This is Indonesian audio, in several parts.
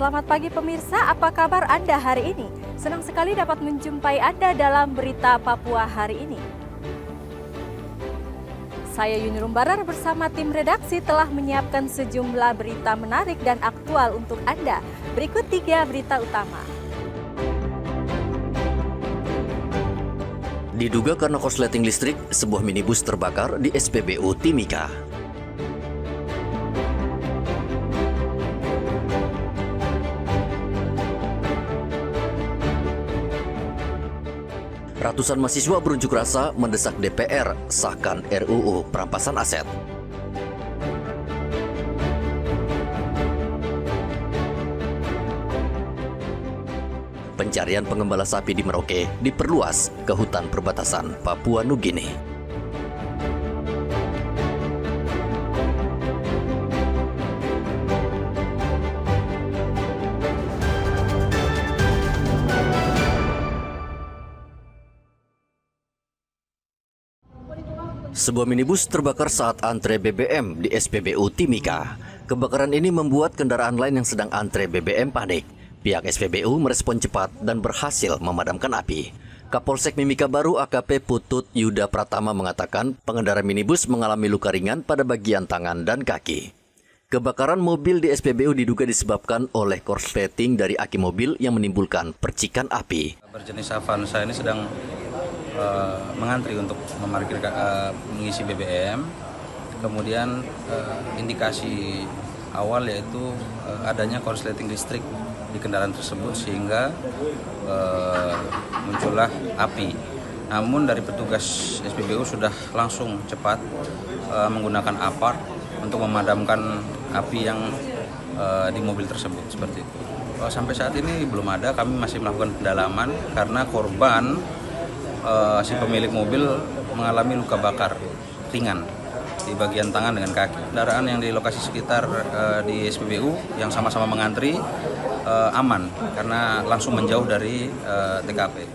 Selamat pagi pemirsa, apa kabar Anda hari ini? Senang sekali dapat menjumpai Anda dalam berita Papua hari ini. Saya Yuni Rumbarar bersama tim redaksi telah menyiapkan sejumlah berita menarik dan aktual untuk Anda. Berikut 3 berita utama. Diduga karena korsleting listrik, sebuah minibus terbakar di SPBU Timika. Ratusan mahasiswa berunjuk rasa mendesak DPR sahkan RUU perampasan aset. Pencarian pengembala sapi di Merauke diperluas ke hutan perbatasan Papua Nugini. Sebuah minibus terbakar saat antre BBM di SPBU Timika. Kebakaran ini membuat kendaraan lain yang sedang antre BBM panik. Pihak SPBU merespon cepat dan berhasil memadamkan api. Kapolsek Mimika Baru AKP Putut Yuda Pratama mengatakan pengendara minibus mengalami luka ringan pada bagian tangan dan kaki. Kebakaran mobil di SPBU diduga disebabkan oleh korsleting dari aki mobil yang menimbulkan percikan api. Berjenis Avanza ini sedang mengantri untuk mengisi BBM. Kemudian indikasi awal yaitu adanya korsleting listrik di kendaraan tersebut sehingga muncullah api. Namun dari petugas SPBU sudah langsung cepat menggunakan apar untuk memadamkan api yang di mobil tersebut seperti itu. Sampai saat ini belum ada, kami masih melakukan pendalaman karena korban si pemilik mobil mengalami luka bakar ringan di bagian tangan dengan kaki. Kendaraan yang di lokasi sekitar di SPBU yang sama-sama mengantri aman karena langsung menjauh dari TKP.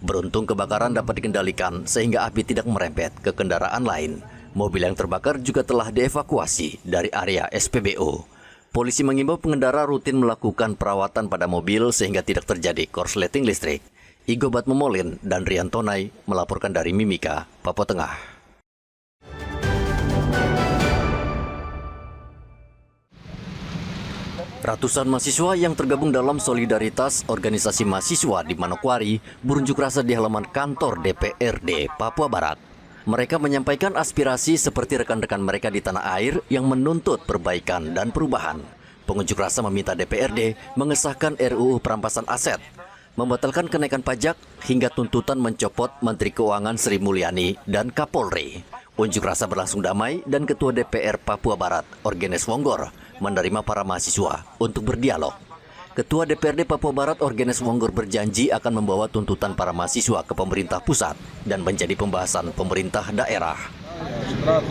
Beruntung kebakaran dapat dikendalikan sehingga api tidak merembet ke kendaraan lain. Mobil yang terbakar juga telah dievakuasi dari area SPBU. Polisi mengimbau pengendara rutin melakukan perawatan pada mobil sehingga tidak terjadi korsleting listrik. Igo Batmomolin dan Rian Tonai melaporkan dari Mimika, Papua Tengah. Ratusan mahasiswa yang tergabung dalam solidaritas organisasi mahasiswa di Manokwari berunjuk rasa di halaman kantor DPRD Papua Barat. Mereka menyampaikan aspirasi seperti rekan-rekan mereka di tanah air yang menuntut perbaikan dan perubahan. Pengunjuk rasa meminta DPRD mengesahkan RUU perampasan aset, membatalkan kenaikan pajak, hingga tuntutan mencopot Menteri Keuangan Sri Mulyani dan Kapolri. Unjuk rasa berlangsung damai dan Ketua DPR Papua Barat, Orgenes Wonggor, menerima para mahasiswa untuk berdialog. Ketua DPRD Papua Barat, Orgenes Wonggor, berjanji akan membawa tuntutan para mahasiswa ke pemerintah pusat dan menjadi pembahasan pemerintah daerah. Setelah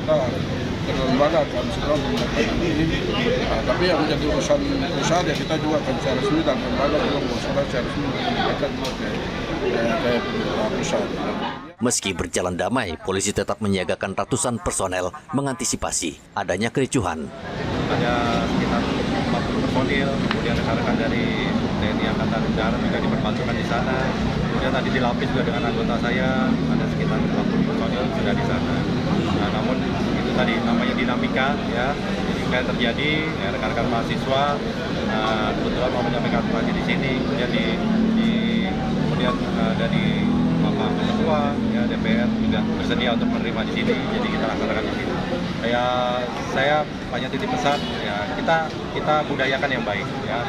kita lembaga kan setelah ini, tapi yang menjadi urusan pusat ya kita juga akan secara resmi dan lembaga juga berusaha secara resmi menyampaikan ke pusat. Meski berjalan damai, polisi tetap menyiagakan ratusan personel mengantisipasi adanya kericuhan. Ada sekitar 40 personil, kemudian rekan-rekan dari TNI Angkatan Udara juga diperbantukan di sana. Kemudian tadi dilapis juga dengan anggota saya, ada sekitar 40 personil sudah di sana. Nah, namun itu tadi namanya dinamika ya. Jadi kayak terjadi ya, rekan-rekan mahasiswa kebetulan mau menyampaikan aspirasi di sini, kemudian kemudian dari Bapak Ketua ya DPR juga bersedia untuk menerima di sini. Jadi kita laksanakan di sini. Saya banyak titip pesan ya, kita budayakan yang baik ya.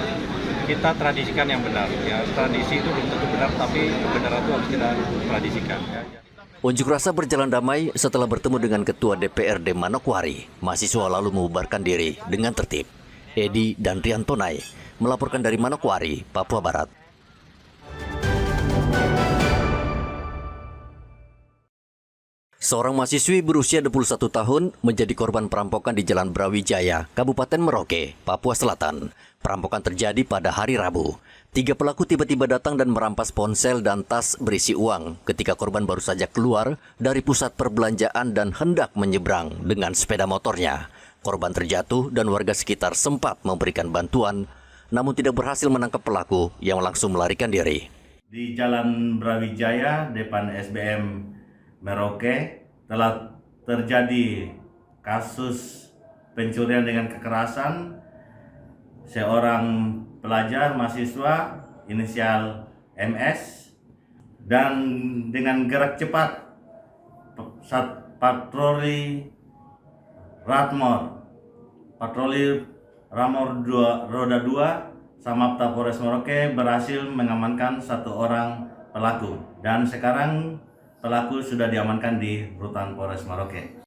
Kita tradisikan yang benar ya. Tradisi itu belum tentu benar, tapi kebenaran itu harus kita tradisikan ya. Unjuk rasa berjalan damai setelah bertemu dengan Ketua DPRD Manokwari. Mahasiswa lalu membubarkan diri dengan tertib. Edi dan Rian Tonai melaporkan dari Manokwari, Papua Barat. Seorang mahasiswi berusia 21 tahun menjadi korban perampokan di Jalan Brawijaya, Kabupaten Merauke, Papua Selatan. Perampokan terjadi pada hari Rabu. 3 pelaku tiba-tiba datang dan merampas ponsel dan tas berisi uang ketika korban baru saja keluar dari pusat perbelanjaan dan hendak menyeberang dengan sepeda motornya. Korban terjatuh dan warga sekitar sempat memberikan bantuan. namun tidak berhasil menangkap pelaku yang langsung melarikan diri. Di Jalan Brawijaya, depan SBM Merauke, telah terjadi kasus pencurian dengan kekerasan seorang pelajar mahasiswa inisial MS, dan dengan gerak cepat patroli Ramor Roda 2 Samapta Polres Merauke berhasil mengamankan satu orang pelaku, dan sekarang pelaku sudah diamankan di rutan Polres Merauke.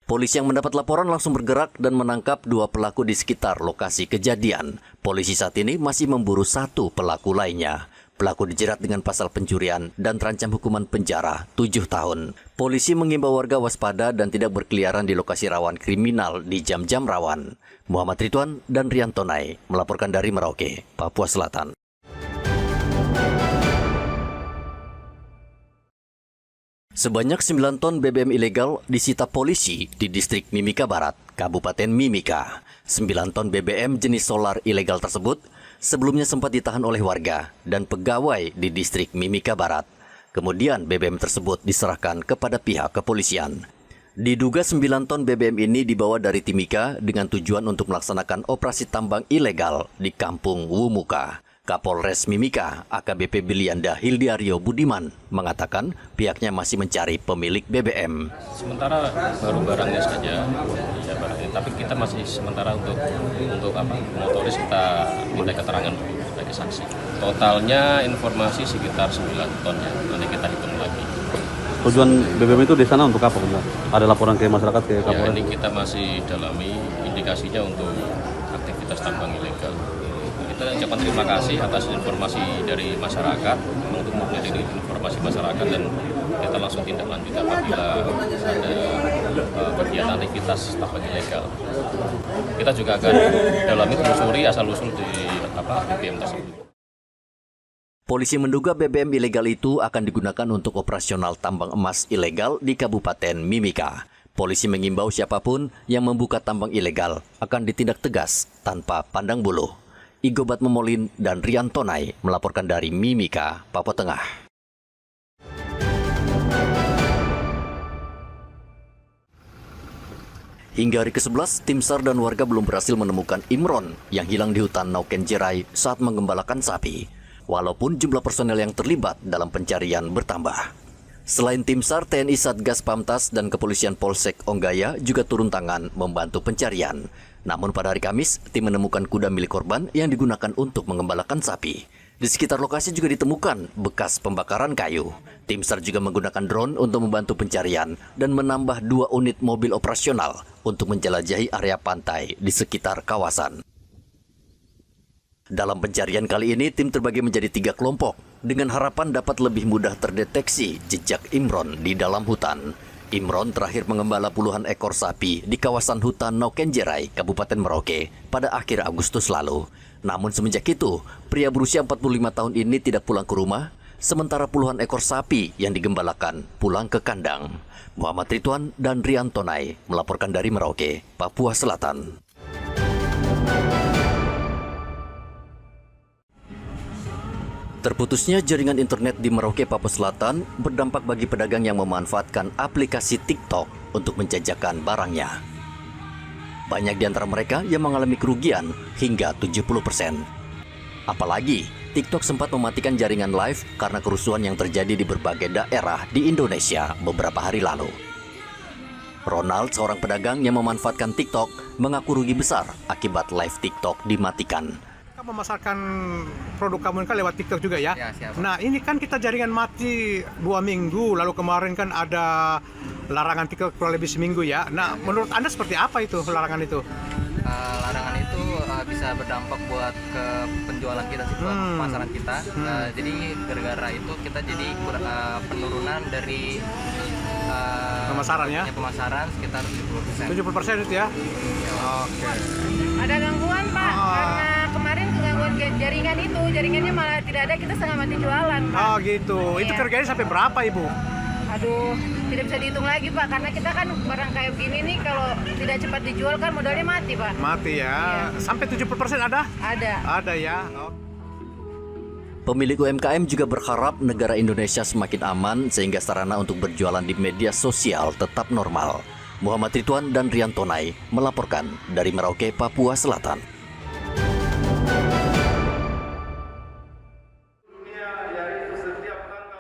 Polisi yang mendapat laporan langsung bergerak dan menangkap 2 pelaku di sekitar lokasi kejadian. Polisi saat ini masih memburu 1 pelaku lainnya. Pelaku dijerat dengan pasal pencurian dan terancam hukuman penjara 7 tahun. Polisi mengimbau warga waspada dan tidak berkeliaran di lokasi rawan kriminal di jam-jam rawan. Muhammad Ridwan dan Rianto Nai melaporkan dari Merauke, Papua Selatan. Sebanyak 9 ton BBM ilegal disita polisi di distrik Mimika Barat, Kabupaten Mimika. 9 ton BBM jenis solar ilegal tersebut sebelumnya sempat ditahan oleh warga dan pegawai di distrik Mimika Barat. Kemudian BBM tersebut diserahkan kepada pihak kepolisian. Diduga 9 ton BBM ini dibawa dari Timika dengan tujuan untuk melaksanakan operasi tambang ilegal di Kampung Wumuka. Kapolres Mimika, AKBP Bilianda Hildiario Budiman, mengatakan pihaknya masih mencari pemilik BBM. Sementara baru barangnya saja, ya barangnya. Tapi kita masih sementara untuk motoris kita minta keterangan sebagai saksi. Totalnya informasi sekitar 9 ton ya, nanti kita hitung lagi. Tujuan BBM itu di sana untuk apa? Ada laporan ke masyarakat, ke Kapolres? Ya, ini kita masih dalami indikasinya untuk aktivitas tambang ilegal. Kita ucapkan terima kasih atas informasi dari masyarakat, untuk menjadi informasi masyarakat, dan kita langsung tindak lanjut apabila ada kegiatan aktivitas tambang ilegal. Kita juga akan dalami telusuri asal-usul di BBM tersebut. Polisi menduga BBM ilegal itu akan digunakan untuk operasional tambang emas ilegal di Kabupaten Mimika. Polisi mengimbau siapapun yang membuka tambang ilegal akan ditindak tegas tanpa pandang bulu. Igobat Memolin dan Rianto Nai melaporkan dari Mimika, Papua Tengah. Hingga hari ke-11, tim SAR dan warga belum berhasil menemukan Imron yang hilang di hutan Naukenjerai saat menggembalakan sapi, walaupun jumlah personel yang terlibat dalam pencarian bertambah. Selain tim SAR, TNI Satgas Pamtas dan Kepolisian Polsek Onggaya juga turun tangan membantu pencarian. Namun pada hari Kamis, tim menemukan kuda milik korban yang digunakan untuk mengembalakan sapi. Di sekitar lokasi juga ditemukan bekas pembakaran kayu. Tim SAR juga menggunakan drone untuk membantu pencarian dan menambah 2 unit mobil operasional untuk menjelajahi area pantai di sekitar kawasan. Dalam pencarian kali ini, tim terbagi menjadi 3 kelompok dengan harapan dapat lebih mudah terdeteksi jejak Imron di dalam hutan. Imron terakhir mengembala puluhan ekor sapi di kawasan hutan Naukenjerai, Kabupaten Merauke pada akhir Agustus lalu. Namun semenjak itu, pria berusia 45 tahun ini tidak pulang ke rumah, sementara puluhan ekor sapi yang digembalakan pulang ke kandang. Muhammad Ridwan dan Rianto Nai melaporkan dari Merauke, Papua Selatan. Terputusnya jaringan internet di Merauke, Papua Selatan berdampak bagi pedagang yang memanfaatkan aplikasi TikTok untuk menjajakan barangnya. Banyak di antara mereka yang mengalami kerugian hingga 70%. Apalagi, TikTok sempat mematikan jaringan live karena kerusuhan yang terjadi di berbagai daerah di Indonesia beberapa hari lalu. Ronald, seorang pedagang yang memanfaatkan TikTok, mengaku rugi besar akibat live TikTok dimatikan. Memasarkan produk kamu kan lewat TikTok juga ya? Ya, siapa? Nah ini kan kita jaringan mati 2 minggu, lalu kemarin kan ada larangan TikTok kurang lebih seminggu ya. Nah menurut Anda seperti apa itu larangan itu? Larangan itu bisa berdampak buat ke penjualan kita sih, buat pemasaran kita. Jadi gara-gara itu kita jadi penurunan dari pemasarannya? Pemasaran sekitar 70% itu ya? Oke. Ada gangguan Pak, karena kemarin kegangguan jaringan itu, jaringannya malah tidak ada, kita setengah mati jualan Pak. Oh gitu, itu kerugiannya sampai berapa Ibu? Aduh, tidak bisa dihitung lagi Pak, karena kita kan barang kayak begini nih kalau tidak cepat dijual kan modalnya mati Pak. Mati ya. Iya. Sampai 70% ada? Ada. Ada ya. Pemilik UMKM juga berharap negara Indonesia semakin aman sehingga sarana untuk berjualan di media sosial tetap normal. Muhammad Ridwan dan Rian Tonai melaporkan dari Merauke, Papua Selatan.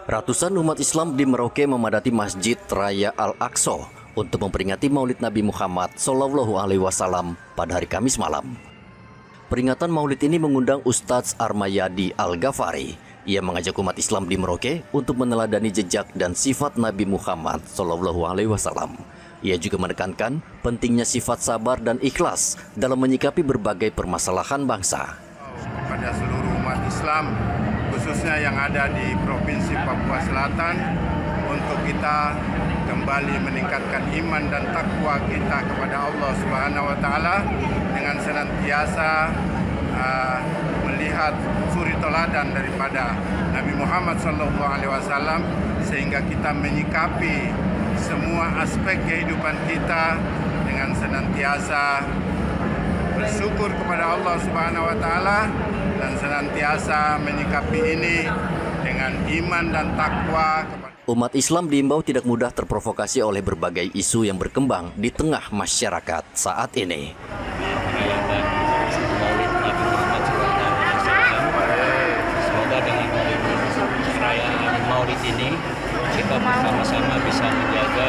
Ratusan umat Islam di Merauke memadati Masjid Raya Al-Aqsa untuk memperingati Maulid Nabi Muhammad SAW pada hari Kamis malam. Peringatan Maulid ini mengundang Ustadz Armayadi Al-Ghafari. Ia mengajak umat Islam di Merauke untuk meneladani jejak dan sifat Nabi Muhammad SAW. Ia juga menekankan pentingnya sifat sabar dan ikhlas dalam menyikapi berbagai permasalahan bangsa. Kepada seluruh umat Islam, khususnya yang ada di Provinsi Papua Selatan, untuk kita kembali meningkatkan iman dan takwa kita kepada Allah Subhanahu wa Ta'ala dengan senantiasa melihat suri teladan daripada Nabi Muhammad SAW, sehingga kita menyikapi semua aspek kehidupan kita dengan senantiasa bersyukur kepada Allah Subhanahu wa Ta'ala dan senantiasa menyikapi ini dengan iman dan takwa. Umat Islam diimbau tidak mudah terprovokasi oleh berbagai isu yang berkembang di tengah masyarakat saat ini. Semoga dengan perayaan Maulid ini kita bersama-sama bisa menjaga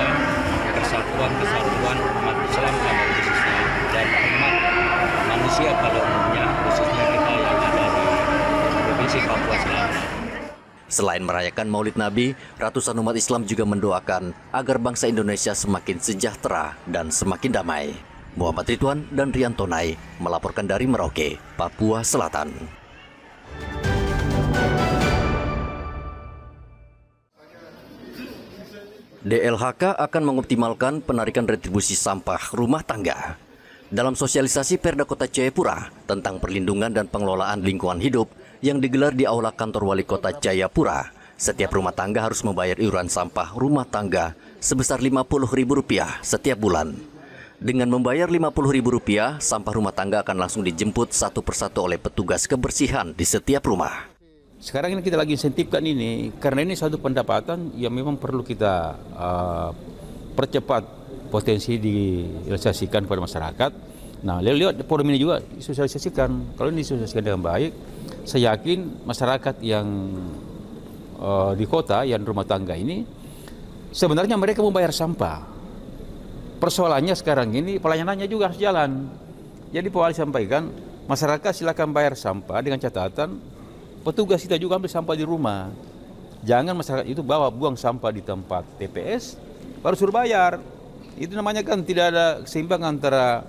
kesatuan umat Islam pada khususnya dan umat manusia pada umumnya, khususnya kita yang ada di Provinsi Papua Selatan. Selain merayakan Maulid Nabi, ratusan umat Islam juga mendoakan agar bangsa Indonesia semakin sejahtera dan semakin damai. Muhammad Ridwan dan Rian Tonai melaporkan dari Merauke, Papua Selatan. DLHK akan mengoptimalkan penarikan retribusi sampah rumah tangga. Dalam sosialisasi Perda Kota Jayapura tentang perlindungan dan pengelolaan lingkungan hidup yang digelar di Aula Kantor Wali Kota Jayapura, setiap rumah tangga harus membayar iuran sampah rumah tangga sebesar Rp50.000 setiap bulan. Dengan membayar Rp50.000, sampah rumah tangga akan langsung dijemput satu persatu oleh petugas kebersihan di setiap rumah. Sekarang ini kita lagi insentifkan ini, karena ini suatu pendapatan yang memang perlu kita percepat potensi direalisasikan kepada masyarakat. Nah, lewat forum ini juga disosialisasikan. Kalau ini disosialisasikan dengan baik, saya yakin masyarakat yang di kota, yang rumah tangga ini, sebenarnya mereka membayar sampah. Persoalannya sekarang ini pelayanannya juga harus jalan. Jadi Pak Wali sampaikan, masyarakat silakan bayar sampah dengan catatan petugas kita juga ambil sampah di rumah. Jangan masyarakat itu buang sampah di tempat TPS, baru suruh bayar. Itu namanya kan tidak ada seimbang antara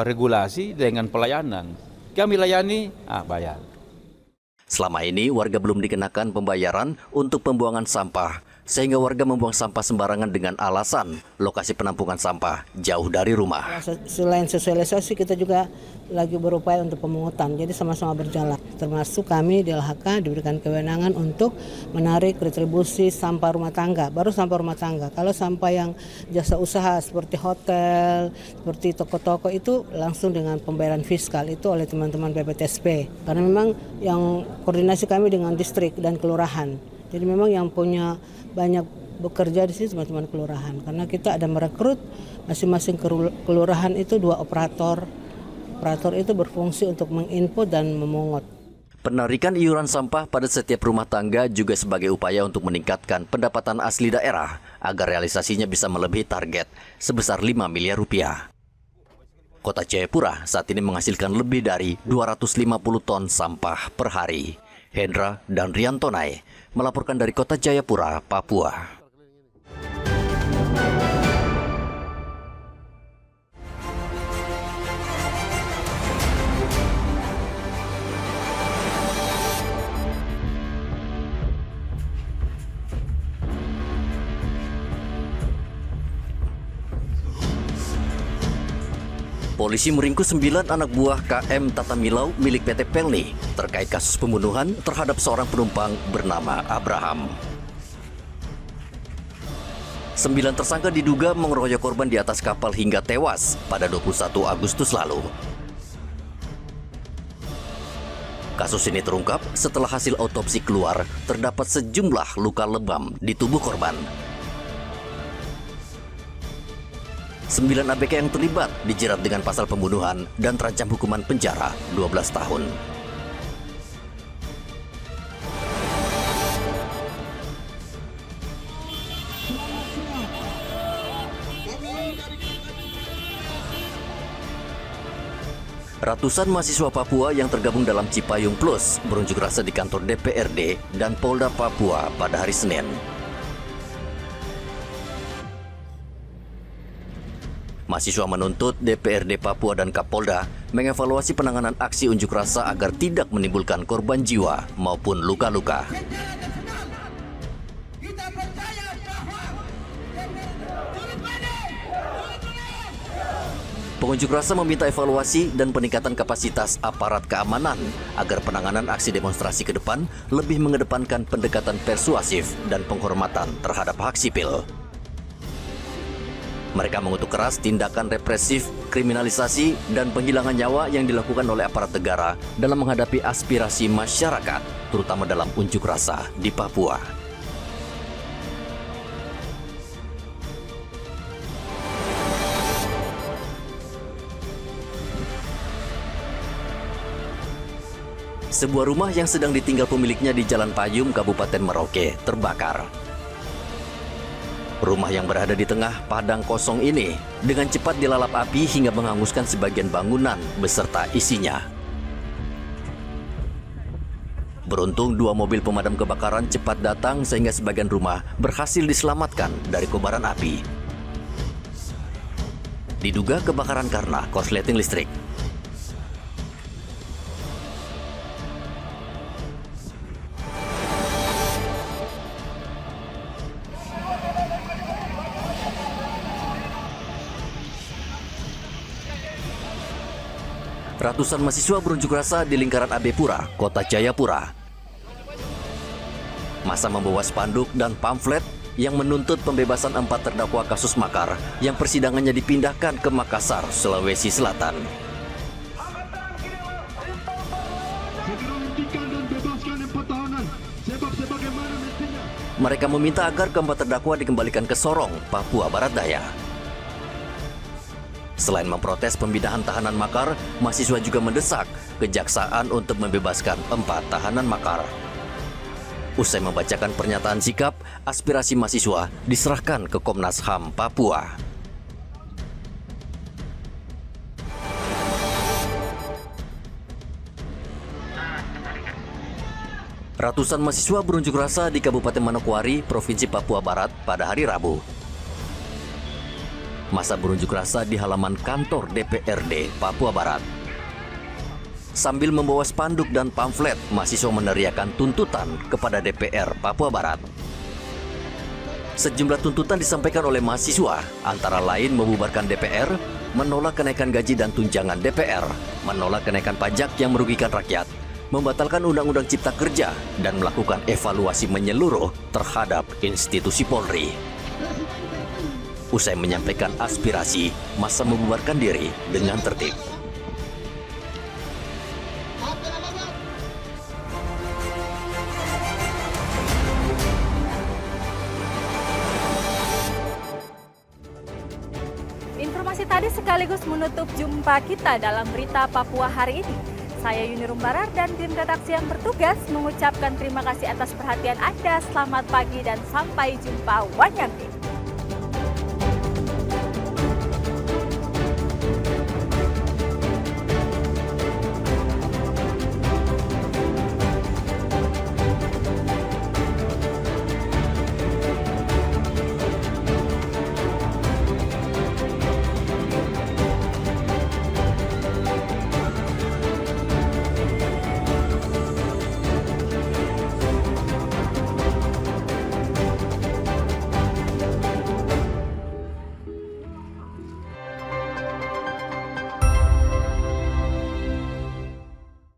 regulasi dengan pelayanan. Kami layani, bayar. Selama ini warga belum dikenakan pembayaran untuk pembuangan sampah, sehingga warga membuang sampah sembarangan dengan alasan lokasi penampungan sampah jauh dari rumah. Selain sosialisasi, kita juga lagi berupaya untuk pemungutan, jadi sama-sama berjalan. Termasuk kami di LHK diberikan kewenangan untuk menarik retribusi sampah rumah tangga, baru sampah rumah tangga. Kalau sampah yang jasa usaha seperti hotel, seperti toko-toko itu langsung dengan pembayaran fiskal itu oleh teman-teman PPTSP. Karena memang yang koordinasi kami dengan distrik dan kelurahan. Jadi memang yang punya banyak bekerja di sini teman-teman kelurahan, karena kita ada merekrut masing-masing kelurahan itu 2 operator. Operator itu berfungsi untuk menginput dan memungut. Penarikan iuran sampah pada setiap rumah tangga juga sebagai upaya untuk meningkatkan pendapatan asli daerah agar realisasinya bisa melebihi target sebesar Rp5 miliar. Kota Jayapura saat ini menghasilkan lebih dari 250 ton sampah per hari. Hendra dan Rian Tonai melaporkan dari Kota Jayapura, Papua. Polisi meringkus 9 anak buah KM Tata Milau milik PT Pelni terkait kasus pembunuhan terhadap seorang penumpang bernama Abraham. 9 tersangka diduga mengeroyok korban di atas kapal hingga tewas pada 21 Agustus lalu. Kasus ini terungkap setelah hasil autopsi keluar terdapat sejumlah luka lebam di tubuh korban. 9 ABK yang terlibat dijerat dengan pasal pembunuhan dan terancam hukuman penjara 12 tahun. Ratusan mahasiswa Papua yang tergabung dalam Cipayung Plus berunjuk rasa di kantor DPRD dan Polda Papua pada hari Senin. Mahasiswa menuntut DPRD Papua dan Kapolda mengevaluasi penanganan aksi unjuk rasa agar tidak menimbulkan korban jiwa maupun luka-luka. Pengunjuk rasa meminta evaluasi dan peningkatan kapasitas aparat keamanan agar penanganan aksi demonstrasi ke depan lebih mengedepankan pendekatan persuasif dan penghormatan terhadap hak sipil. Mereka mengutuk keras tindakan represif, kriminalisasi, dan penghilangan nyawa yang dilakukan oleh aparat negara dalam menghadapi aspirasi masyarakat, terutama dalam unjuk rasa di Papua. Sebuah rumah yang sedang ditinggal pemiliknya di Jalan Payum, Kabupaten Merauke, terbakar. Rumah yang berada di tengah padang kosong ini dengan cepat dilalap api hingga menghanguskan sebagian bangunan beserta isinya. Beruntung 2 mobil pemadam kebakaran cepat datang sehingga sebagian rumah berhasil diselamatkan dari kobaran api. Diduga kebakaran karena korsleting listrik. Ratusan mahasiswa berunjuk rasa di lingkaran AB Pura, Kota Jayapura. Massa membawa spanduk dan pamflet yang menuntut pembebasan 4 terdakwa kasus makar yang persidangannya dipindahkan ke Makassar, Sulawesi Selatan. Mereka meminta agar keempat terdakwa dikembalikan ke Sorong, Papua Barat Daya. Selain memprotes pemindahan tahanan makar, mahasiswa juga mendesak kejaksaan untuk membebaskan 4 tahanan makar. Usai membacakan pernyataan sikap, aspirasi mahasiswa diserahkan ke Komnas HAM Papua. Ratusan mahasiswa berunjuk rasa di Kabupaten Manokwari, Provinsi Papua Barat pada hari Rabu. Massa berunjuk rasa di halaman kantor DPRD Papua Barat. Sambil membawa spanduk dan pamflet, mahasiswa meneriakan tuntutan kepada DPR Papua Barat. Sejumlah tuntutan disampaikan oleh mahasiswa, antara lain membubarkan DPR, menolak kenaikan gaji dan tunjangan DPR, menolak kenaikan pajak yang merugikan rakyat, membatalkan Undang-Undang Cipta Kerja, dan melakukan evaluasi menyeluruh terhadap institusi Polri. Usai menyampaikan aspirasi, massa membubarkan diri dengan tertib. Informasi tadi sekaligus menutup jumpa kita dalam berita Papua hari ini. Saya Yuni Rumbarar dan tim redaksi yang bertugas mengucapkan terima kasih atas perhatian Anda. Selamat pagi dan sampai jumpa. Wanyanti.